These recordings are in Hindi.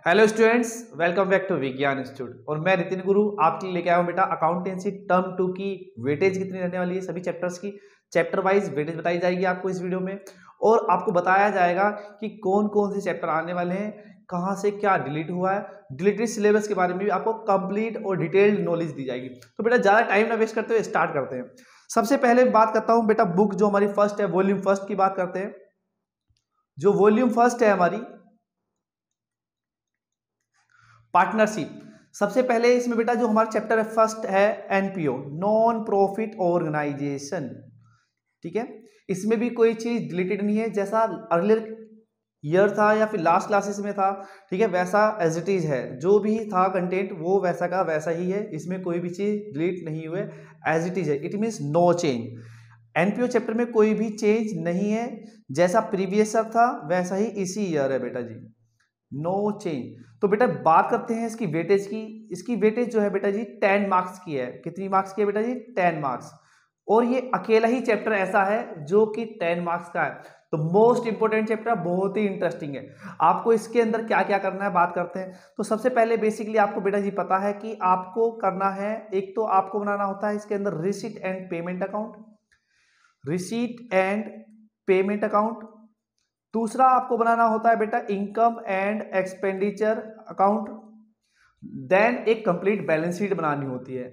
Hello students, welcome back to Vigyan institute. और मैं नितिन गुरु आपके लिए लेके आया हूँ बेटा अकाउंटेंसी टर्म 2 की वेटेज कितनी रहने वाली है। सभी चैप्टर्स की चैप्टर वाइज वेटेज बताई जाएगी आपको इस वीडियो में, और आपको बताया जाएगा कि कौन कौन से चैप्टर आने वाले हैं, कहाँ से क्या डिलीट हुआ है, डिलीटेड सिलेबस के बारे में भी आपको कंप्लीट और डिटेल्ड नॉलेज दी जाएगी। तो बेटा ज़्यादा टाइम ना वेस्ट करते हुए स्टार्ट करते हैं। सबसे पहले बात करता हूँ बेटा बुक जो हमारी फर्स्ट है, वॉल्यूम फर्स्ट की बात करते हैं। जो वॉल्यूम फर्स्ट है हमारी पार्टनरशिप, सबसे पहले इसमें बेटा जो हमारा चैप्टर है फर्स्ट है एनपीओ, नॉन प्रॉफिट ऑर्गेनाइजेशन। ठीक है, इसमें भी कोई चीज डिलीटेड नहीं है, जैसा अर्लियर ईयर था या फिर लास्ट क्लासेस में था, ठीक है, वैसा एज इट इज है। जो भी था कंटेंट वो वैसा का वैसा ही है, इसमें कोई भी चीज डिलीट नहीं हुए, एज इट इज है। It means no change. NPO chapter में कोई भी चेंज नहीं है, जैसा प्रीवियस ईयर था वैसा ही इसी ईयर है बेटा जी, नो चेंज। तो बेटा बात करते हैं इसकी वेटेज की। इसकी वेटेज जो है बेटा जी 10 मार्क्स की है। कितनी मार्क्स की है बेटा जी? 10 मार्क्स। और ये अकेला ही चैप्टर ऐसा है जो कि 10 मार्क्स का है। तो मोस्ट इंपोर्टेंट चैप्टर, बहुत ही इंटरेस्टिंग है। आपको इसके अंदर क्या क्या करना है बात करते हैं। तो सबसे पहले बेसिकली आपको बेटा जी पता है कि आपको करना है, एक तो आपको बनाना होता है इसके अंदर receipt and payment account, receipt and payment account. दूसरा आपको बनाना होता है बेटा income and expenditure account. Then एक कंप्लीट बैलेंस शीट बनानी होती है।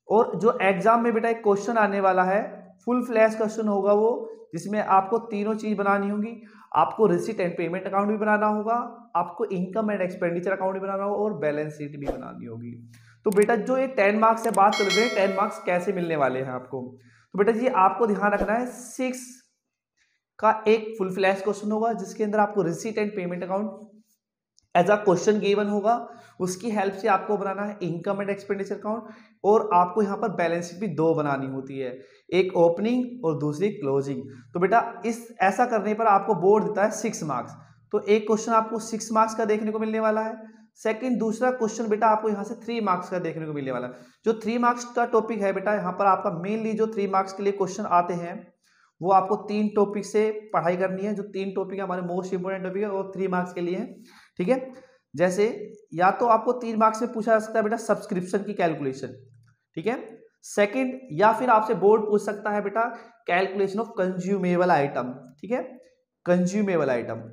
और जो एग्जाम में बेटा एक क्वेश्चन आने वाला है, फुल फ्लैश क्वेश्चन होगा वो, जिसमें आपको तीनों चीज बनानी होगी। आपको रिसीट एंड पेमेंट अकाउंट भी बनाना होगा, आपको इनकम एंड एक्सपेंडिचर अकाउंट भी बनाना होगा, और बैलेंस शीट भी बनानी होगी। तो बेटा जो ये 10 मार्क्स से बात कर रहे हैं, 10 मार्क्स कैसे मिलने वाले हैं आपको, तो बेटा जी आपको ध्यान रखना है 6 का एक फुल फ्लैश क्वेश्चन होगा, जिसके अंदर आपको receipt and payment account as a question given होगा। उसकी हेल्प से आपको बनाना है इनकम एंड एक्सपेंडिचर अकाउंट, और आपको यहाँ पर बैलेंस शीट भी दो बनानी होती है, एक ओपनिंग और दूसरी क्लोजिंग। तो बेटा इस ऐसा करने पर आपको बोर्ड देता है 6 मार्क्स। तो एक क्वेश्चन आपको 6 मार्क्स का देखने को मिलने वाला है। सेकंड दूसरा क्वेश्चन बेटा आपको यहाँ से 3 मार्क्स का देखने को मिलने वाला है। जो 3 मार्क्स का टॉपिक है बेटा, यहाँ पर आपका मेनली जो 3 मार्क्स के लिए क्वेश्चन आते हैं, वो आपको 3 टॉपिक से पढ़ाई करनी है। जो 3 टॉपिक है हमारे मोस्ट इंपोर्टेंट टॉपिक है, और 3 मार्क्स के लिए है। ठीक है, जैसे या तो आपको 3 मार्क्स में पूछा जा सकता है बेटा सब्सक्रिप्शन की कैलकुलेशन, ठीक है। सेकंड, या फिर आपसे बोर्ड पूछ सकता है बेटा कैलकुलेशन ऑफ कंज्यूमेबल आइटम, ठीक है, कंज्यूमेबल आइटम।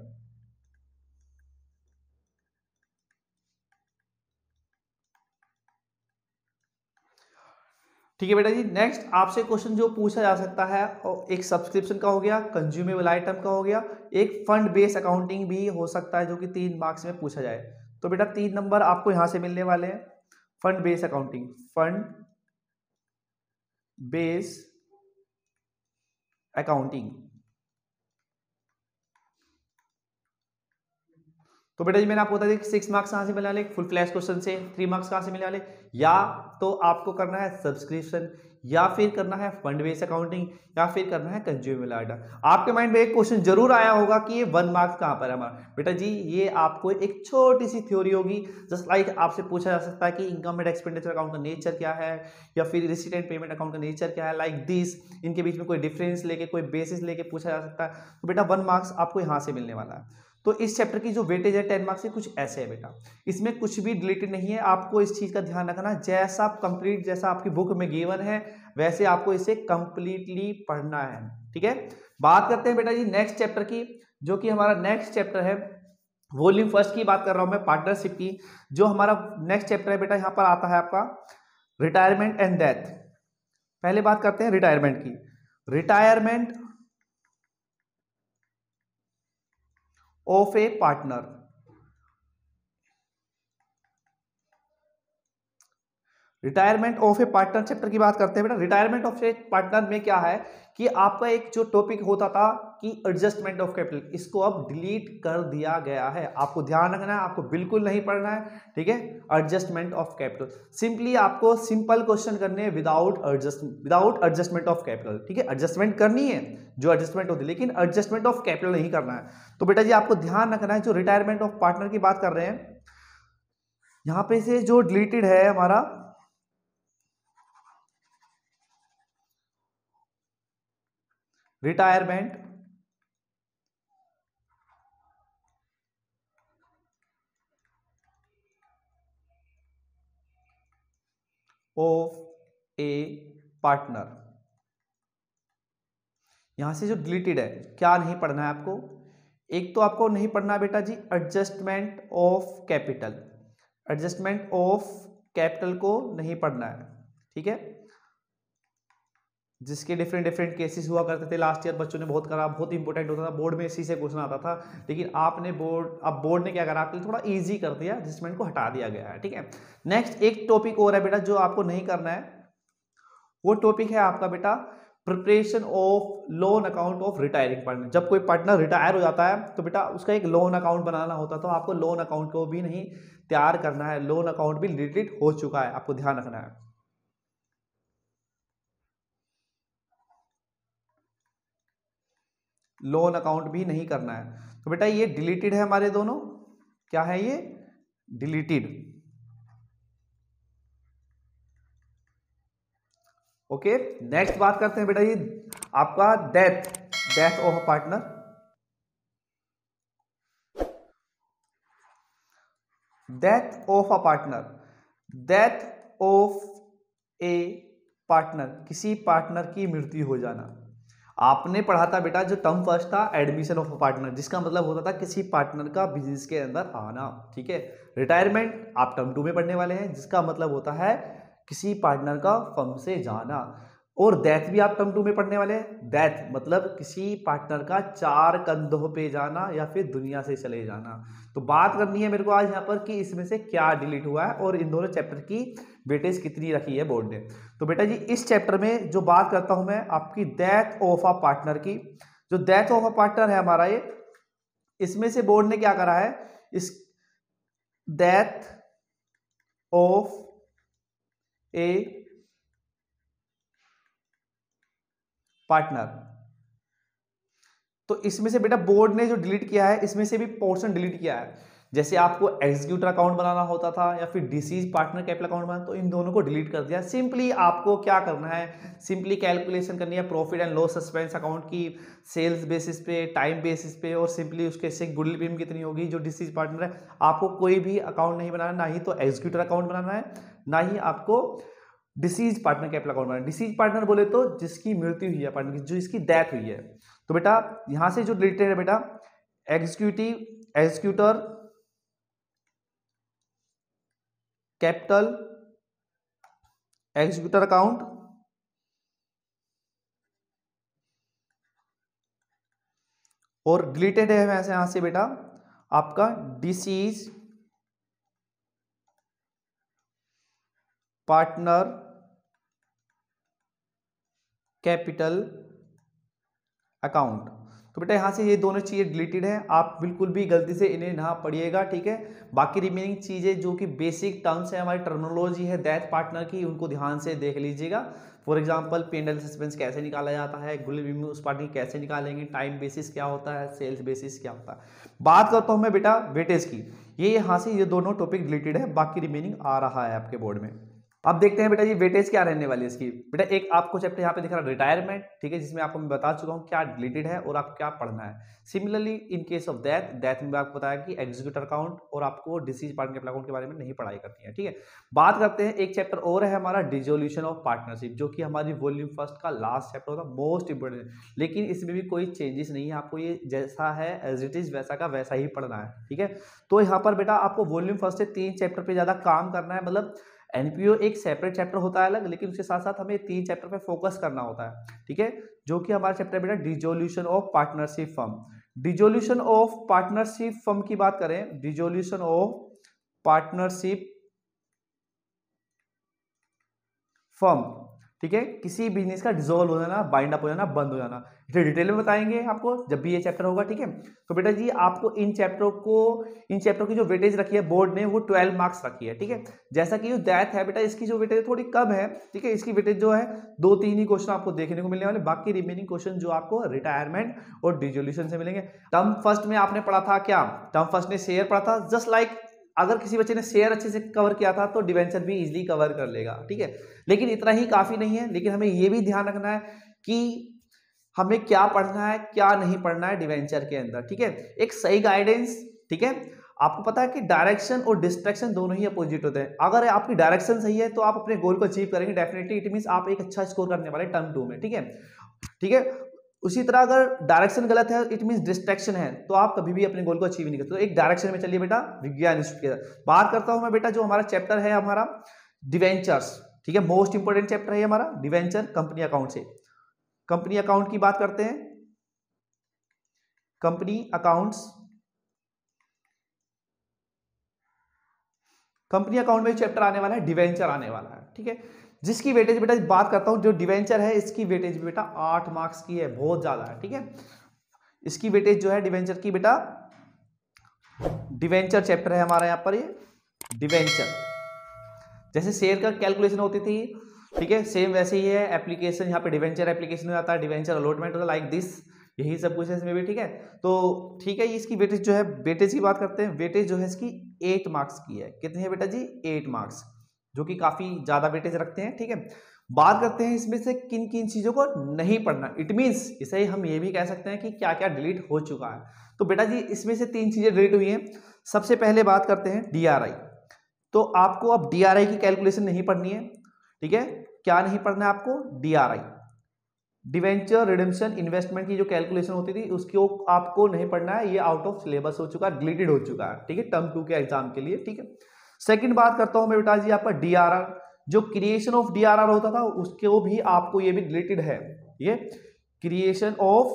ठीक है बेटा जी, नेक्स्ट आपसे क्वेश्चन जो पूछा जा सकता है, और एक सब्सक्रिप्शन का हो गया, कंज्यूमेबल आइटम का हो गया, एक फंड बेस अकाउंटिंग भी हो सकता है जो कि 3 मार्क्स में पूछा जाए। तो बेटा 3 नंबर आपको यहां से मिलने वाले हैं। Fund base accounting, fund base accounting. तो बेटा जी मैंने आपको बता दिया कि 6 मार्क्स कहाँ से मिलने वाले, फुल फ्लैश क्वेश्चन से। 3 मार्क्स कहाँ से मिलने वाले, या तो आपको करना है सब्सक्रिप्शन, या फिर करना है फंड बेस अकाउंटिंग, या फिर करना है कंज्यूमर आइटम। आपके माइंड में एक क्वेश्चन जरूर आया होगा कि ये 1 मार्क्स कहाँ पर है हमारा। बेटा जी ये आपको एक छोटी सी थ्योरी होगी, जस्ट लाइक आपसे पूछा जा सकता है कि इनकम एंड एक्सपेंडिचर अकाउंट का नेचर क्या है, या फिर रिसीट एंड पेमेंट अकाउंट का नेचर क्या है, लाइक दिस। इनके बीच में कोई डिफरेंस लेके, कोई बेसिस लेके पूछा जा सकता है। तो बेटा 1 मार्क्स आपको यहाँ से मिलने वाला है। तो इस चैप्टर की जो वेटेज है 10 मार्क्स से कुछ ऐसे है बेटा, इसमें कुछ भी डिलीटेड नहीं है। आपको इस चीज का ध्यान रखना, जैसा कंप्लीट जैसा आपकी बुक में गिवन है वैसे आपको इसे कंप्लीटली पढ़ना है। ठीक है, बात करते हैं बेटा जी नेक्स्ट चैप्टर की, जो कि हमारा नेक्स्ट चैप्टर है वॉल्यूम फर्स्ट की बात कर रहा हूं मैं, पार्टनरशिप की। जो हमारा नेक्स्ट चैप्टर है बेटा, यहां पर आता है आपका रिटायरमेंट एंड डेथ। पहले बात करते हैं रिटायरमेंट की। Retirement of A partner, retirement of A partner chapter की बात करते हैं बेटा। रिटायरमेंट ऑफ ए पार्टनर में क्या है कि आपका एक जो टॉपिक होता था कि एडजस्टमेंट ऑफ कैपिटल, इसको अब डिलीट कर दिया गया है। आपको ध्यान रखना है, आपको बिल्कुल नहीं पढ़ना है, ठीक है। एडजस्टमेंट ऑफ कैपिटल, सिंपली आपको सिंपल क्वेश्चन करने हैं विदाउट एडजस्टमेंट ऑफ कैपिटल, ठीक है। एडजस्टमेंट करनी है जो एडजस्टमेंट होती है, लेकिन एडजस्टमेंट ऑफ कैपिटल नहीं करना है। तो बेटा जी आपको ध्यान रखना है, जो रिटायरमेंट ऑफ पार्टनर की बात कर रहे हैं, यहां पे से जो डिलीटेड है हमारा रिटायरमेंट ऑफ ए पार्टनर। यहां से जो डिलीटेड है, क्या नहीं पढ़ना है आपको? एक तो आपको नहीं पढ़ना है बेटा जी adjustment of capital, adjustment of capital को नहीं पढ़ना है, ठीक है, जिसके डिफरेंट डिफरेंट केसेस हुआ करते थे लास्ट ईयर, बच्चों ने बहुत करा, बहुत इंपॉर्टेंट होता था, बोर्ड में इसी से क्वेश्चन आता था, लेकिन आपने बोर्ड ने क्या करा, आपके लिए थोड़ा इजी कर दिया, एडजस्टमेंट को हटा दिया गया है, ठीक है। नेक्स्ट एक टॉपिक और है बेटा जो आपको नहीं करना है, वो टॉपिक है आपका बेटा preparation of loan account of retiring partner. जब कोई पार्टनर रिटायर हो जाता है तो बेटा उसका एक लोन अकाउंट बनाना होता है, तो आपको लोन अकाउंट को भी नहीं तैयार करना है, लोन अकाउंट भी डिलीट हो चुका है, आपको ध्यान रखना है। लोन अकाउंट भी नहीं करना है, तो बेटा ये डिलीटेड है हमारे दोनों, क्या है ये डिलीटेड। ओके, नेक्स्ट बात करते हैं बेटा ये आपका death, death of a partner. Death of a partner, death of A partner, किसी पार्टनर की मृत्यु हो जाना। आपने पढ़ा था बेटा जो टर्म फर्स्ट था एडमिशन ऑफ अ पार्टनर, जिसका मतलब होता था किसी पार्टनर का बिजनेस के अंदर आना, ठीक है। रिटायरमेंट आप टर्म 2 में पढ़ने वाले हैं, जिसका मतलब होता है किसी पार्टनर का फर्म से जाना। और डेथ भी आप टर्म 2 में पढ़ने वाले हैं, डेथ मतलब किसी पार्टनर का 4 कंधों पे जाना या फिर दुनिया से चले जाना। तो बात करनी है मेरे को आज यहाँ पर कि इसमें से क्या डिलीट हुआ है और इन दोनों चैप्टर की वेटेज कितनी रखी है बोर्ड ने। तो बेटा जी इस चैप्टर में जो बात करता हूं मैं आपकी डेथ ऑफ अ पार्टनर की, जो डेथ ऑफ अ पार्टनर है हमारा ये, इसमें से बोर्ड ने क्या करा है, इस डेथ ऑफ ए पार्टनर, तो इसमें से बेटा बोर्ड ने जो डिलीट किया है इसमें से भी पोर्शन डिलीट किया है। जैसे आपको एग्जीक्यूटर अकाउंट बनाना होता था या फिर डिसीज पार्टनर कैपिटल अकाउंट बनाना, तो इन दोनों को डिलीट कर दिया। सिंपली आपको क्या करना है, सिंपली कैलकुलेशन करनी है profit and loss suspense account की सेल्स बेसिस पे, टाइम बेसिस पे, और सिंपली उसके से गुडविल प्रीमियम कितनी होगी जो डिसीज पार्टनर है। आपको कोई भी अकाउंट नहीं बनाना, ना ही तो एग्जीक्यूटर अकाउंट बनाना है, ना ही आपको डिसीज पार्टनर कैपिटल अकाउंट बनाना। डिसीज पार्टनर बोले तो जिसकी मृत्यु हुई है पार्टनर की, जो इसकी डेथ हुई है। तो बेटा यहां से जो रिलेटेड है बेटा एग्जीक्यूटर कैपिटल, एग्जीक्यूटर अकाउंट और डिलीटेड है वैसे यहां से बेटा आपका डिसीज पार्टनर कैपिटल अकाउंट। तो बेटा यहां से ये दोनों चीजें डिलीटेड है, आप बिल्कुल भी गलती से इन्हें ना पढ़िएगा, ठीक है। बाकी रिमेनिंग चीजें जो कि बेसिक टर्म्स है, हमारी टर्मिनोलॉजी है डेथ पार्टनर की, उनको ध्यान से देख लीजिएगा। फॉर एग्जांपल पेंडल सस्पेंस कैसे निकाला जाता है, गुडविल उस पार्टनर की कैसे निकालेंगे, टाइम बेसिस क्या होता है, सेल्स बेसिस क्या होता है। बात करता हूं मैं बेटा वेटेज की, ये यहां से ये दोनों टॉपिक डिलीटेड है, बाकी रिमेनिंग आ रहा है आपके बोर्ड में। अब देखते हैं बेटा ये वेटेज क्या रहने वाली है इसकी। बेटा एक आपको चैप्टर यहाँ पे दिख रहा है रिटायरमेंट, ठीक है, जिसमें आपको मैं बता चुका हूँ क्या डिलीटेड है और आपको क्या पढ़ना है। Similarly in case of death, death में आपको बताया कि एग्जीक्यूटर अकाउंट और आपको डिसीज पार्टनर अकाउंट के बारे में नहीं पढ़ाई करती है, ठीक है। बात करते हैं एक चैप्टर और है हमारा डिसोल्यूशन ऑफ पार्टनरशिप, जो कि हमारी वॉल्यूम फर्स्ट का लास्ट चैप्टर होता है, मोस्ट इंपोर्टेंट, लेकिन इसमें भी कोई चेंजेस नहीं है, आपको ये जैसा है एज इट इज वैसा का वैसा ही पढ़ना है, ठीक है। तो यहाँ पर बेटा आपको वॉल्यूम फर्स्ट से 3 चैप्टर पे ज्यादा काम करना है, मतलब एनपीओ एक सेपरेट चैप्टर होता है अलग, लेकिन उसके साथ साथ हमें 3 चैप्टर पे फोकस करना होता है, ठीक है। जो कि हमारा चैप्टर बेटा dissolution of partnership firm. Dissolution of partnership firm की बात करें, डिसोल्यूशन ऑफ पार्टनरशिप फर्म, ठीक है, किसी बिजनेस का डिसॉल्व हो जाना, बाइंड अप हो जाना, बंद हो जाना, इसे डिटेल में बताएंगे आपको जब भी ये चैप्टर होगा, ठीक है। तो बेटा जी आपको इन चैप्टरों की जो वेटेज रखी है बोर्ड ने वो 12 मार्क्स रखी है, ठीक है। जैसा कि जो डेथ है बेटा इसकी जो वेटेज थोड़ी कम है, ठीक है, इसकी वेटेज जो है 2-3 ही क्वेश्चन आपको देखने को मिलने वाले, बाकी रिमेनिंग क्वेश्चन जो आपको रिटायरमेंट और डिसोल्यूशन से मिलेंगे। टर्म फर्स्ट में आपने पढ़ा था क्या, टर्म फर्स्ट ने शेयर पढ़ा था, जस्ट लाइक अगर किसी बच्चे ने शेयर अच्छे से कवर किया था तो डिवेंचर भी इजीली कवर कर लेगा, ठीक है। लेकिन इतना ही काफी नहीं है, लेकिन हमें यह भी ध्यान रखना है कि हमें क्या पढ़ना है क्या नहीं पढ़ना है डिवेंचर के अंदर, ठीक है। एक सही गाइडेंस, ठीक है, आपको पता है कि डायरेक्शन और डिस्ट्रैक्शन दोनों ही अपोजिट होते हैं। अगर आपकी डायरेक्शन सही है तो आप अपने गोल को अचीव करेंगे डेफिनेटली, इट मींस आप एक अच्छा स्कोर करने वाले टर्म 2 में, ठीक है, ठीक है। उसी तरह अगर डायरेक्शन गलत है, इट मींस डिस्ट्रैक्शन है, तो आप कभी भी अपने गोल को अचीव नहीं करते। तो एक डायरेक्शन में चलिए बेटा विज्ञान इंस्टीट्यूट की बात करता हूं मैं बेटा, जो हमारा चैप्टर है हमारा डिवेंचर्स, ठीक है, मोस्ट इंपोर्टेंट चैप्टर है हमारा डिवेंचर कंपनी अकाउंट से। कंपनी अकाउंट की बात करते हैं, कंपनी अकाउंट्स, कंपनी अकाउंट में चैप्टर आने वाला है डिवेंचर आने वाला है, ठीक है, जिसकी वेटेज बेटा बात करता हूं, जो डिवेंचर है इसकी वेटेज बेटा 8 मार्क्स की है, बहुत ज्यादा है, ठीक है। इसकी वेटेज जो है डिवेंचर की बेटा, डिवेंचर चैप्टर है हमारा यहाँ पर, ये डिवेंचर जैसे शेयर का कैलकुलेशन होती थी, ठीक है, सेम वैसे ही है एप्लीकेशन, यहाँ पे डिवेंचर एप्लीकेशन हो जाता है, डिवेंचर अलॉटमेंट होता है, लाइक दिस, यही सब कुछ है इसमें भी, ठीक है। तो ठीक है, इसकी वेटेज जो है, वेटेज की बात करते हैं, वेटेज जो है इसकी 8 मार्क्स की है। कितनी है बेटा जी? 8 मार्क्स, जो कि काफी ज्यादा वेटेज रखते हैं, ठीक है। बात करते हैं इसमें से किन किन चीजों को नहीं पढ़ना, इट मींस इसे हम ये भी कह सकते हैं कि क्या क्या डिलीट हो चुका है। तो बेटा जी इसमें से 3 चीजें डिलीट हुई हैं। सबसे पहले बात करते हैं डीआरआई। तो आपको अब डीआरआई की कैलकुलेशन नहीं पढ़नी है, ठीक है। क्या नहीं पढ़ना है आपको? डीआरआई, डिवेंचर रिडेम्पशन इन्वेस्टमेंट की जो कैलकुलेशन होती थी उसको आपको नहीं पढ़ना है, ये आउट ऑफ सिलेबस हो चुका है, डिलीटेड हो चुका है, ठीक है, टर्म 2 के एग्जाम के लिए, ठीक है। सेकंड बात करता हूं मैं बेटा जी आपका डीआरआर, जो क्रिएशन ऑफ डीआरआर होता था उसके भी आपको ये भी डिलीटेड है, ये क्रिएशन ऑफ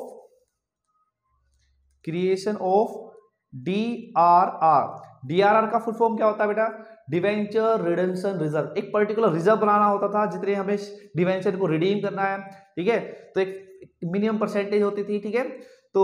डीआरआर। डीआरआर का फुल फॉर्म क्या होता है बेटा? Debenture redemption reserve. एक पर्टिकुलर रिजर्व बनाना होता था जितने हमें डिवेंचर को रिडीम करना है, ठीक है, तो एक मिनिमम परसेंटेज होती थी, ठीक है। तो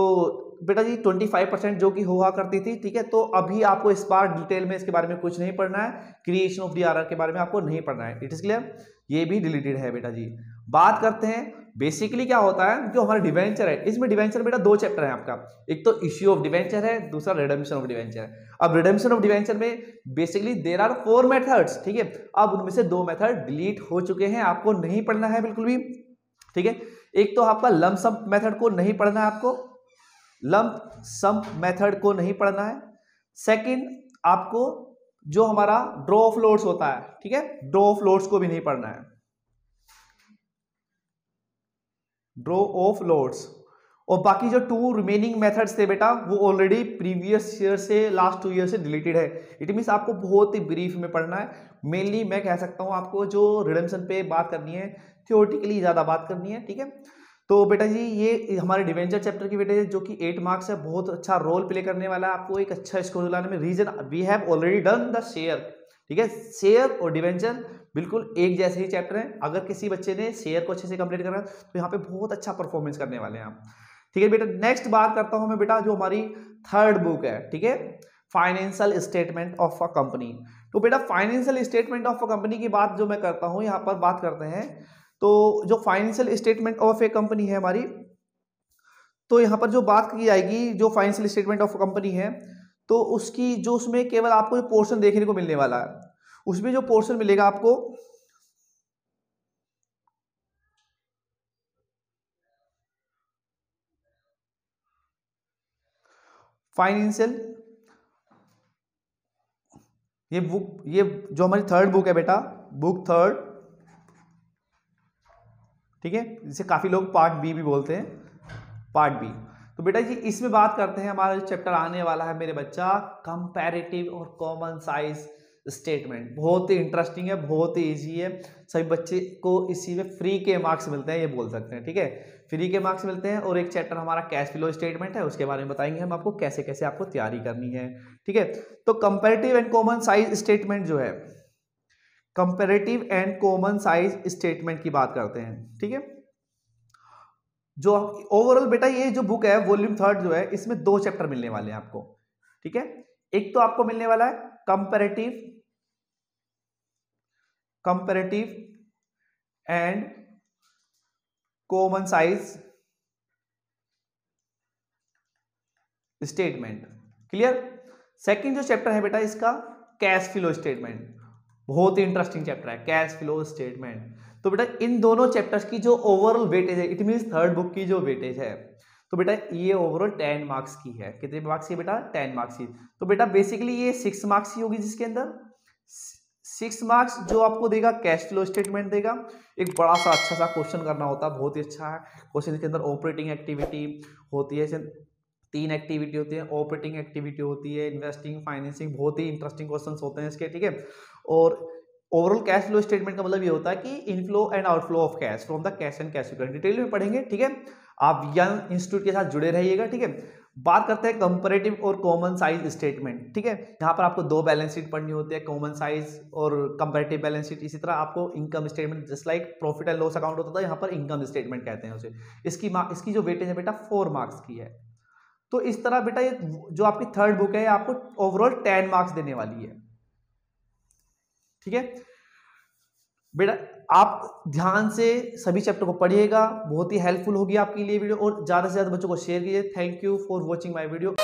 बेटा जी 25% जो कि हुआ करती थी, ठीक है। तो अभी आपको इस बार डिटेल में इसके बारे में कुछ नहीं पढ़ना है, क्रिएशन ऑफ डीआरआर के बारे में आपको नहीं पढ़ना है, इट इज क्लियर, ये भी डिलीटेड है बेटा जी। बात करते हैं बेसिकली क्या होता है, जो हमारा डिवेंचर है, इसमें डिवेंचर बेटा 2 चैप्टर है आपका, एक तो इश्यू ऑफ डिवेंचर है, दूसरा रिडेम्पशन ऑफ डिवेंचर है। अब रिडेम्पशन ऑफ डिवेंचर में बेसिकली देयर आर 4 मेथड्स, ठीक है। अब उनमें से 2 मेथड डिलीट हो चुके हैं, आपको नहीं पढ़ना है बिल्कुल भी, ठीक है। एक तो आपका लंप सम मेथड को नहीं पढ़ना है, आपको लंप सम मेथड को नहीं पढ़ना है। सेकंड आपको जो हमारा ड्रॉ ऑफ लोड्स होता है, ठीक है, ड्रॉ ऑफ लोड्स को भी नहीं पढ़ना है, ड्रॉ ऑफ लोड्स। और बाकी जो 2 रिमेनिंग मेथड्स थे बेटा वो ऑलरेडी प्रीवियस ईयर से, लास्ट 2 ईयर से डिलीटेड है, इट मींस आपको बहुत ही ब्रीफ में पढ़ना है। मेनली मैं कह सकता हूं आपको जो रिडेम्पशन पे बात करनी है, थियोरेटिकली ज्यादा बात करनी है, ठीक है। तो बेटा जी ये हमारे डिवेंचर चैप्टर की वेटेज जो कि 8 मार्क्स है, बहुत अच्छा रोल प्ले करने वाला है, आपको एक अच्छा स्कोर दिलाने में। Reason we have already done the share, ठीक है, शेयर और डिवेंचर बिल्कुल एक जैसे ही चैप्टर है। अगर किसी बच्चे ने शेयर को अच्छे से कंप्लीट करना तो यहाँ पे बहुत अच्छा परफॉर्मेंस करने वाले हैं आप, ठीक है बेटा। नेक्स्ट बात करता हूं मैं बेटा जो हमारी थर्ड बुक है, ठीक है, financial statement of a company. तो बेटा financial statement of a company की बात जो मैं करता हूं, यहाँ पर बात करते हैं, तो जो financial statement of A company है हमारी, तो यहाँ पर जो बात की जाएगी, जो फाइनेंशियल स्टेटमेंट ऑफ कंपनी है, तो उसकी जो उसमें केवल आपको पोर्शन देखने को मिलने वाला है, उसमें जो पोर्शन मिलेगा आपको, फाइनेंशियल, ये बुक, ये जो हमारी थर्ड बुक है बेटा, बुक थर्ड, ठीक है, जिसे काफी लोग पार्ट बी भी बोलते हैं, पार्ट बी। तो बेटा जी इसमें बात करते हैं, हमारा चैप्टर आने वाला है मेरे बच्चा कंपैरेटिव और कॉमन साइज स्टेटमेंट। बहुत ही इंटरेस्टिंग है, बहुत ही इजी है, सभी बच्चे को इसी में फ्री के मार्क्स मिलते हैं, ये बोल सकते हैं, ठीक है, फ्री के मार्क्स मिलते हैं। और एक चैप्टर हमारा कैश फ्लो स्टेटमेंट है, उसके बारे में बताएंगे हम आपको कैसे कैसे आपको तैयारी करनी है, ठीक है। तो comparative and common size statement जो है, comparative and common size statement की बात करते हैं, ठीक है। जो ओवरऑल बेटा ये जो बुक है वॉल्यूम थर्ड जो है, इसमें 2 चैप्टर मिलने वाले हैं आपको, ठीक है। एक तो आपको मिलने वाला है comparative and common size statement, clear. Second जो चैप्टर है बेटा इसका कैश फ्लो स्टेटमेंट, बहुत ही इंटरेस्टिंग चैप्टर है कैश फ्लो स्टेटमेंट। तो बेटा इन दोनों चैप्टर्स की जो ओवरऑल वेटेज है, इट मींस थर्ड बुक की जो वेटेज है, तो बेटा ये ओवरऑल 10 मार्क्स की है। कितने मार्क्स की बेटा? 10 मार्क्स की। तो बेटा बेसिकली ये 6 मार्क्स की होगी, जिसके अंदर 6 मार्क्स जो आपको देगा कैश फ्लो स्टेटमेंट देगा। एक बड़ा सा अच्छा सा क्वेश्चन करना होता है, बहुत ही अच्छा है क्वेश्चन। के अंदर ऑपरेटिंग एक्टिविटी होती है, 3 एक्टिविटी होती है। ऑपरेटिंग एक्टिविटी होती है, इन्वेस्टिंग, फाइनेंसिंग, बहुत ही इंटरेस्टिंग क्वेश्चन होते हैं इसके, ठीक है। और ओवरऑल कैश फ्लो स्टेटमेंट का मतलब ये होता है कि inflow and outflow of cash from the cash and cash equivalent. Detail में पढ़ेंगे, ठीक है। आप यंग इंस्टीट्यूट के साथ जुड़े रहिएगा, ठीक है। बात करते हैं कंपैरेटिव और कॉमन साइज स्टेटमेंट, ठीक है। यहाँ पर आपको 2 बैलेंस शीट पढ़नी होती है, कॉमन साइज और कंपैरेटिव बैलेंस शीट। इसी तरह आपको income statement, just like profit and loss account होता था, यहाँ पर इनकम स्टेटमेंट कहते हैं उसे। इसकी जो वेटेज है बेटा 4 मार्क्स की है। तो इस तरह बेटा ये जो आपकी थर्ड बुक है आपको ओवरऑल 10 मार्क्स देने वाली है, ठीक है बेटा। आप ध्यान से सभी चैप्टर को पढ़िएगा, बहुत ही हेल्पफुल होगी आपके लिए वीडियो, और ज्यादा से ज्यादा बच्चों को शेयर कीजिए। Thank you for watching my video.